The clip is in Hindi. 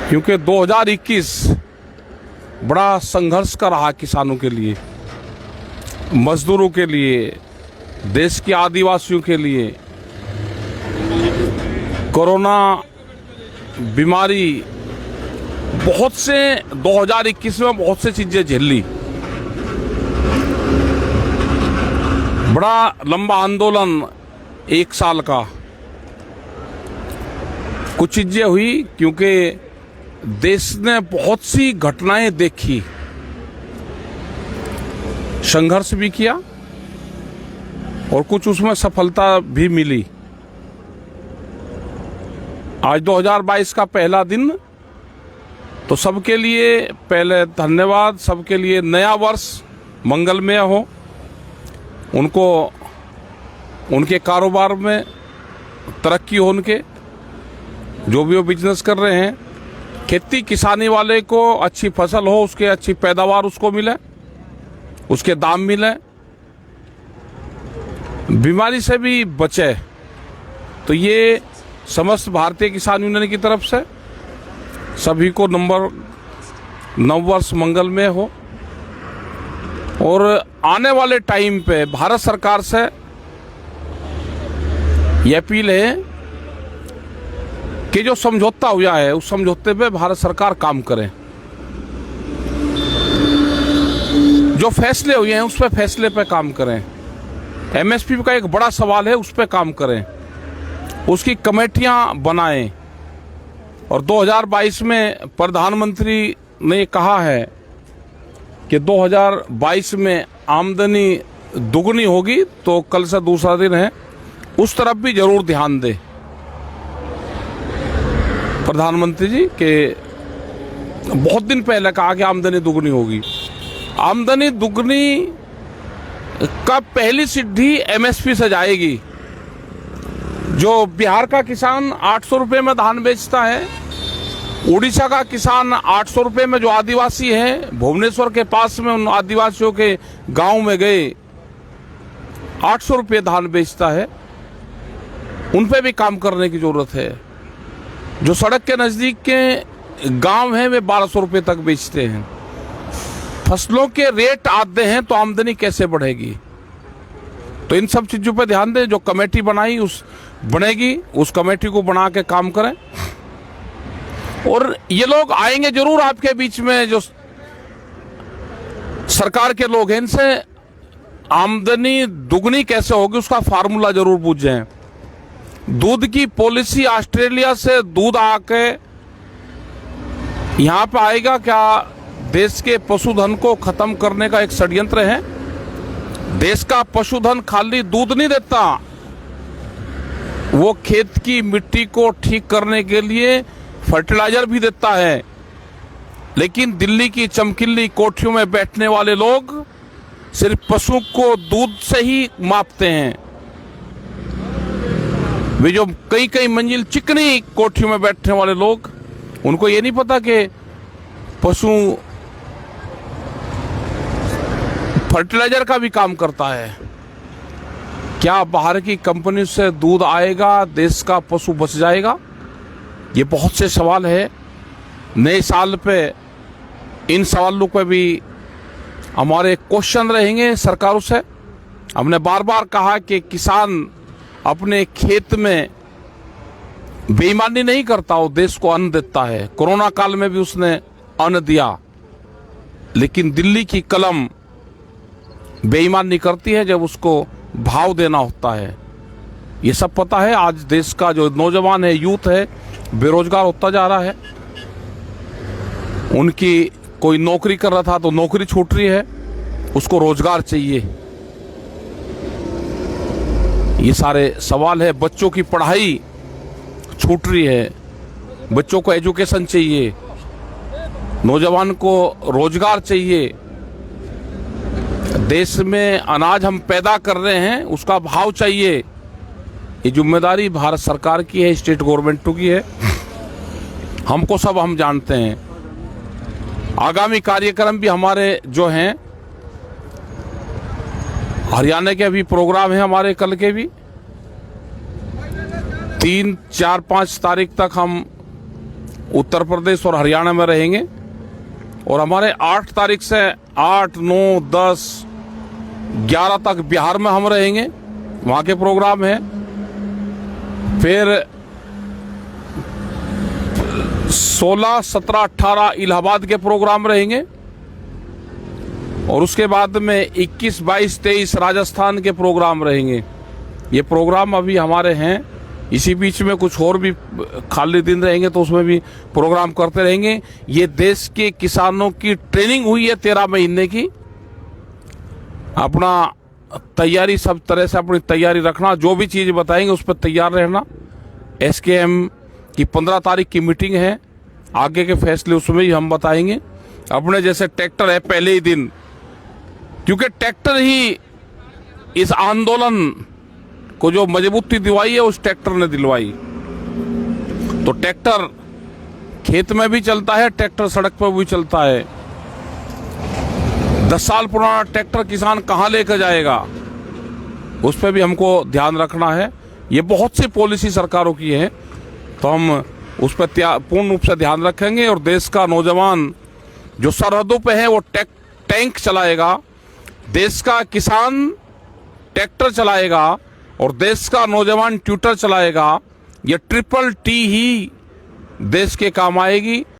क्योंकि 2021 बड़ा संघर्ष का रहा किसानों के लिए, मजदूरों के लिए, देश के आदिवासियों के लिए। कोरोना बीमारी बहुत से 2021 में बहुत से चीज़ें झेल ली। बड़ा लंबा आंदोलन 1 साल का, कुछ चीज़ें हुई क्योंकि देश ने बहुत सी घटनाएं देखी, संघर्ष भी किया और कुछ उसमें सफलता भी मिली। आज 2022 का पहला दिन, तो सबके लिए पहले धन्यवाद। सबके लिए नया वर्ष मंगलमय हो, उनको उनके कारोबार में तरक्की हो, उनके जो भी वो बिजनेस कर रहे हैं, खेती किसानी वाले को अच्छी फसल हो, उसके अच्छी पैदावार उसको मिले, उसके दाम मिले, बीमारी से भी बचे। तो ये समस्त भारतीय किसान यूनियन की तरफ से सभी को नववर्ष मंगलमय हो। और आने वाले टाइम पे भारत सरकार से ये अपील है कि जो समझौता हुआ है उस समझौते पे भारत सरकार काम करे, जो फैसले हुए हैं उस पे फैसले पे काम करें। एमएसपी का एक बड़ा सवाल है, उस पे काम करें, उसकी कमेटियां बनाएं। और 2022 में प्रधानमंत्री ने कहा है कि 2022 में आमदनी दुगनी होगी, तो कल से दूसरा दिन है, उस तरफ भी जरूर ध्यान दें प्रधानमंत्री जी के। बहुत दिन पहले कहा कि आमदनी दुगनी होगी। आमदनी दुगनी का पहली सीढ़ी एमएसपी से जाएगी। जो बिहार का किसान 800 रुपये में धान बेचता है, उड़ीसा का किसान 800 रुपये में, जो आदिवासी हैं भुवनेश्वर के पास में उन आदिवासियों के गांव में गए 800 रुपये धान बेचता है, उन पे भी काम करने की जरूरत है। जो सड़क के नज़दीक के गांव हैं वे 1200 रुपये तक बेचते हैं। फसलों के रेट आते हैं तो आमदनी कैसे बढ़ेगी? तो इन सब चीज़ों पे ध्यान दें। जो कमेटी बनाई बनेगी, उस कमेटी को बना के काम करें। और ये लोग आएंगे जरूर आपके बीच में, जो सरकार के लोग हैं, इनसे आमदनी दुगनी कैसे होगी उसका फार्मूला जरूर पूछें। दूध की पॉलिसी, ऑस्ट्रेलिया से दूध आके यहां पे आएगा क्या? देश के पशुधन को खत्म करने का एक षड्यंत्र है। देश का पशुधन खाली दूध नहीं देता, वो खेत की मिट्टी को ठीक करने के लिए फर्टिलाइजर भी देता है। लेकिन दिल्ली की चमकीली कोठरियों में बैठने वाले लोग सिर्फ पशु को दूध से ही मापते हैं। वे जो कई कई मंजिल चिकनी कोठरियों में बैठने वाले लोग, उनको ये नहीं पता कि पशु फर्टिलाइजर का भी काम करता है। क्या बाहर की कंपनी से दूध आएगा, देश का पशु बच जाएगा? ये बहुत से सवाल है। नए साल पे इन सवालों पे भी हमारे क्वेश्चन रहेंगे सरकारों से। हमने बार बार कहा कि किसान अपने खेत में बेईमानी नहीं करता, वो देश को अन्न देता है। कोरोना काल में भी उसने अन्न दिया, लेकिन दिल्ली की कलम बेईमानी करती है जब उसको भाव देना होता है। ये सब पता है। आज देश का जो नौजवान है, यूथ है, बेरोजगार होता जा रहा है। उनकी कोई नौकरी कर रहा था तो नौकरी छूट रही है, उसको रोजगार चाहिए। ये सारे सवाल है। बच्चों की पढ़ाई छूट रही है, बच्चों को एजुकेशन चाहिए, नौजवान को रोजगार चाहिए। देश में अनाज हम पैदा कर रहे हैं, उसका भाव चाहिए। ये जिम्मेदारी भारत सरकार की है, स्टेट गवर्नमेंट की है। हमको सब हम जानते हैं। आगामी कार्यक्रम भी हमारे जो हैं, हरियाणा के अभी प्रोग्राम है हमारे, कल के भी 3, 4, 5 तारीख तक हम उत्तर प्रदेश और हरियाणा में रहेंगे। और हमारे 8 तारीख से 8, 9, 10, 11 तक बिहार में हम रहेंगे, वहाँ के प्रोग्राम है। फिर 16, 17, 18 इलाहाबाद के प्रोग्राम रहेंगे। और उसके बाद में 21, 22, 23 राजस्थान के प्रोग्राम रहेंगे। ये प्रोग्राम अभी हमारे हैं। इसी बीच में कुछ और भी खाली दिन रहेंगे तो उसमें भी प्रोग्राम करते रहेंगे। ये देश के किसानों की ट्रेनिंग हुई है 13 महीने की। अपना तैयारी, सब तरह से अपनी तैयारी रखना, जो भी चीज़ बताएंगे उस पर तैयार रहना। SKM की 15 तारीख की मीटिंग है, आगे के फैसले उसमें ही हम बताएंगे। अपने जैसे ट्रैक्टर है पहले ही दिन, क्योंकि ट्रैक्टर ही इस आंदोलन को जो मजबूती दिलवाई है उस ट्रैक्टर ने दिलवाई। तो ट्रैक्टर खेत में भी चलता है, ट्रैक्टर सड़क पर भी चलता है। 10 साल पुराना ट्रैक्टर किसान कहाँ लेकर जाएगा, उस पर भी हमको ध्यान रखना है। ये बहुत सी पॉलिसी सरकारों की है, तो हम उस पर पूर्ण रूप से ध्यान रखेंगे। और देश का नौजवान जो सरहदों पे है वो टैंक चलाएगा, देश का किसान ट्रैक्टर चलाएगा और देश का नौजवान ट्यूटर चलाएगा। ये ट्रिपल T ही देश के काम आएगी।